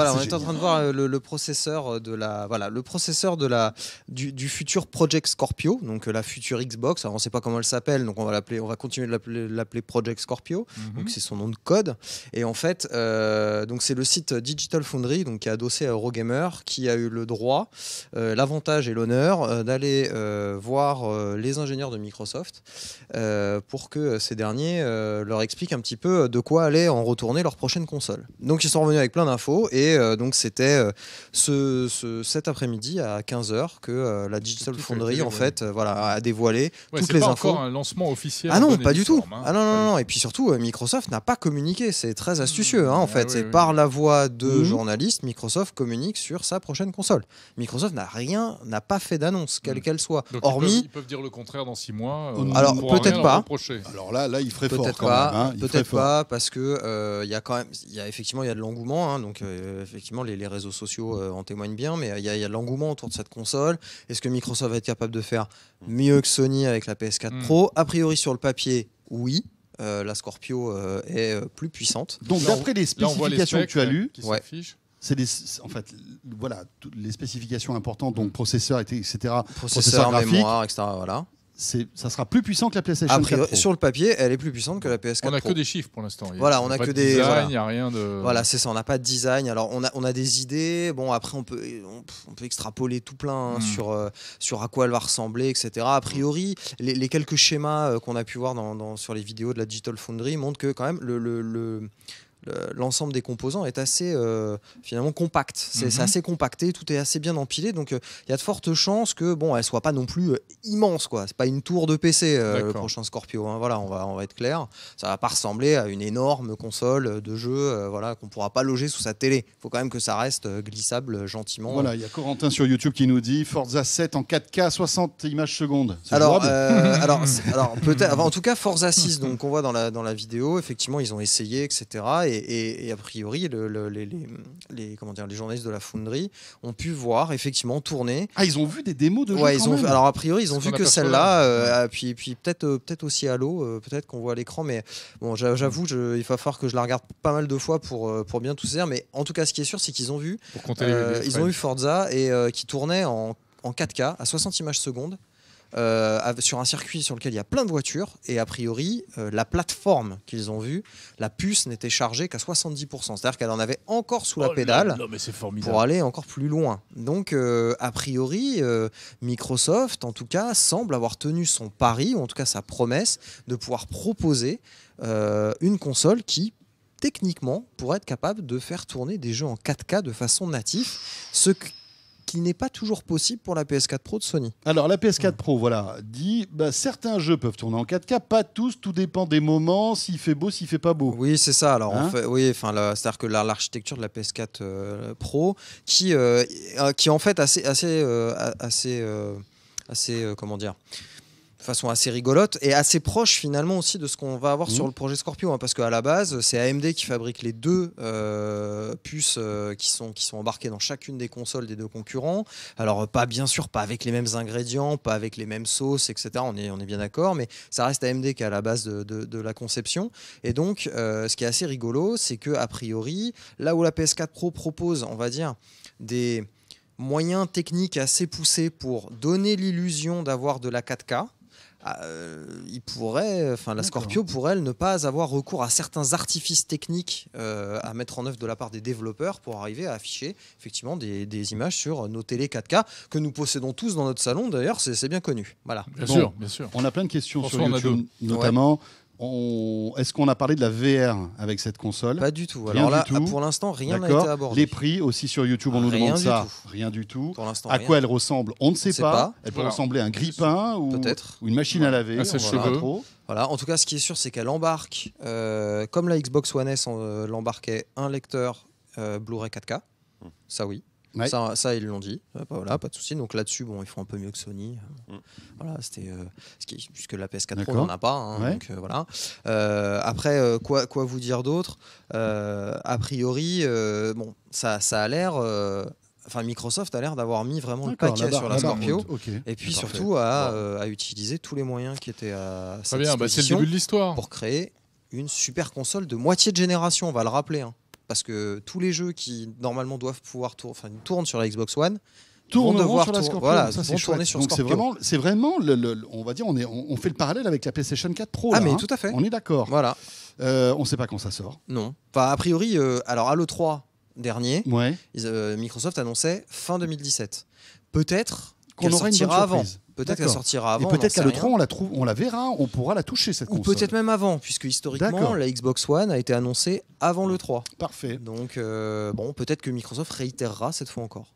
voilà, on est en train de voir le processeur du futur Project Scorpio, donc la future Xbox. Alors on ne sait pas comment elle s'appelle, donc on va continuer de l'appeler Project Scorpio. Donc c'est son nom de code. Et en fait, donc c'est le site Digital Foundry, donc qui est adossé à Eurogamer, qui a eu le droit, l'avantage et l'honneur d'aller voir les ingénieurs de Microsoft pour que ces derniers leur expliquent un petit peu de quoi allait en retourner leur prochaine console. Donc ils sont revenus avec plein d'infos et donc c'était cet après-midi à 15h que la Digital Foundry en fait a dévoilé toutes les infos. C'est pas encore un lancement officiel. Ah non, pas du tout. Ah non. Et puis surtout, Microsoft n'a pas communiqué. C'est très astucieux en fait. C'est par la voix de journalistes, Microsoft communique sur sa prochaine console. Microsoft n'a pas fait d'annonce, quelle qu'elle soit. Donc hormis, ils peuvent dire le contraire dans 6 mois. Alors peut-être pas. Alors là, il ferait fort peut-être quand pas, même. Hein, peut-être pas, parce que il y a quand même, effectivement, il y a de l'engouement. Donc effectivement, les réseaux sociaux en témoignent bien, mais il y a de l'engouement autour de cette console. Est-ce que Microsoft va être capable de faire mieux que Sony avec la PS4 Pro? A priori, sur le papier, oui. La Scorpio est plus puissante. Donc d'après les spécifications que tu as lues, c'est en fait, voilà, les spécifications importantes, donc processeur, etc. Processeur graphique, mémoire, etc. Voilà. Ça sera plus puissant que la PlayStation 4 Pro. Sur le papier, elle est plus puissante que la PS4 Pro. On n'a que des chiffres pour l'instant. Voilà, on a que des design, il n'y a rien de. Voilà, c'est ça. On n'a pas de design. Alors on a des idées. Bon, après on peut extrapoler tout plein sur à quoi elle va ressembler, etc. A priori, les quelques schémas qu'on a pu voir sur les vidéos de la Digital Foundry montrent que quand même l'ensemble des composants est assez finalement compact. C'est assez compacté, tout est assez bien empilé, donc il y a de fortes chances que elle soit pas non plus immense, quoi. C'est pas une tour de PC le prochain Scorpio. Hein. Voilà, on va être clair. Ça va pas ressembler à une énorme console de jeu, voilà, qu'on pourra pas loger sous sa télé. Il faut quand même que ça reste glissable gentiment. Voilà, il y a Corentin sur YouTube qui nous dit Forza 7 en 4K 60 images secondes. Alors peut-être. En tout cas, Forza 6, donc on voit dans la vidéo, effectivement, ils ont essayé, etc. Et a priori, les journalistes de la Foundry ont pu voir effectivement tourner. Ah, ils ont vu des démos de jeux quand même. Alors a priori, ils ont vu que celle-là, puis peut-être aussi Halo, peut-être qu'on voit à l'écran, mais bon, j'avoue, il va falloir que je la regarde pas mal de fois pour bien tout saisir. Mais en tout cas, ce qui est sûr, c'est qu'ils ont vu, ils ont vu Forza et qui tournait en 4K à 60 images secondes. Sur un circuit sur lequel il y a plein de voitures et a priori la plateforme qu'ils ont vue, la puce n'était chargée qu'à 70%, c'est-à-dire qu'elle en avait encore sous la pédale pour aller encore plus loin. Donc a priori Microsoft en tout cas semble avoir tenu son pari, ou en tout cas sa promesse de pouvoir proposer une console qui techniquement pourrait être capable de faire tourner des jeux en 4K de façon native, ce qui n'est pas toujours possible pour la PS4 Pro de Sony. Alors la PS4 Pro, voilà, dit certains jeux peuvent tourner en 4K, pas tous, tout dépend des moments, s'il fait beau, s'il fait pas beau. Oui, c'est ça. Alors c'est-à-dire que l'architecture de la PS4 Pro, qui en fait assez comment dire, de façon assez rigolote et assez proche finalement aussi de ce qu'on va avoir sur le projet Scorpio, hein, parce qu'à la base c'est AMD qui fabrique les deux puces qui sont embarquées dans chacune des consoles des deux concurrents. Alors bien sûr pas avec les mêmes ingrédients, pas avec les mêmes sauces, etc. On est bien d'accord, mais ça reste AMD qui est à la base de la conception. Et donc ce qui est assez rigolo, c'est que a priori là où la PS4 Pro propose, on va dire, des moyens techniques assez poussés pour donner l'illusion d'avoir de la 4K, la Scorpio pourrait ne pas avoir recours à certains artifices techniques à mettre en œuvre de la part des développeurs pour arriver à afficher effectivement des images sur nos télé 4K que nous possédons tous dans notre salon. D'ailleurs, c'est bien connu. Voilà. Bien sûr. On a plein de questions sur YouTube, notamment. Est-ce qu'on a parlé de la VR avec cette console? Pas du tout. Alors là, pour l'instant, rien n'a été abordé. Les prix aussi sur YouTube, on nous demande ça. Rien du tout. Pour l'instant, à quoi elle ressemble? On ne sait pas. Elle peut ressembler à un grille-pain ou une machine à laver. Voilà. En tout cas, ce qui est sûr, c'est qu'elle embarque, comme la Xbox One S l'embarquait, un lecteur Blu-ray 4K. Ça, oui. Ouais. Ça ils l'ont dit, voilà, pas de souci. Donc là-dessus, ils font un peu mieux que Sony. Voilà, c'était puisque la PS4 Pro n'en a pas. Hein, donc voilà. Après, quoi vous dire d'autre? A priori, ça a l'air. Microsoft a l'air d'avoir mis vraiment le paquet sur la Scorpio, et puis surtout à utiliser tous les moyens qui étaient à sa disposition c'est le début de l'histoire pour créer une super console de moitié de génération. On va le rappeler. Hein. parce que tous les jeux qui normalement doivent pouvoir tournent sur la Xbox One tourneront vont devoir sur la Scorpio. voilà, ça c'est vont chouette. tourner sur Donc Scorpio. c'est vraiment on va dire on fait le parallèle avec la PlayStation 4 Pro. Ah là, mais hein. tout à fait. On est d'accord. Voilà. On sait pas quand ça sort. Non. Enfin a priori, alors à l'E3 dernier, Ouais. Microsoft annonçait fin 2017. Peut-être Qu'on qu'elle aura une bonne sortira avant. surprise. Peut-être qu'elle D'accord. sortira avant. Et peut-être qu'à on n'en l'E3 sait rien. on la verra, on pourra la toucher cette Ou console. peut-être même avant, puisque historiquement D'accord. la Xbox One a été annoncée avant l'E3. Parfait. Donc bon, peut-être que Microsoft réitérera cette fois encore.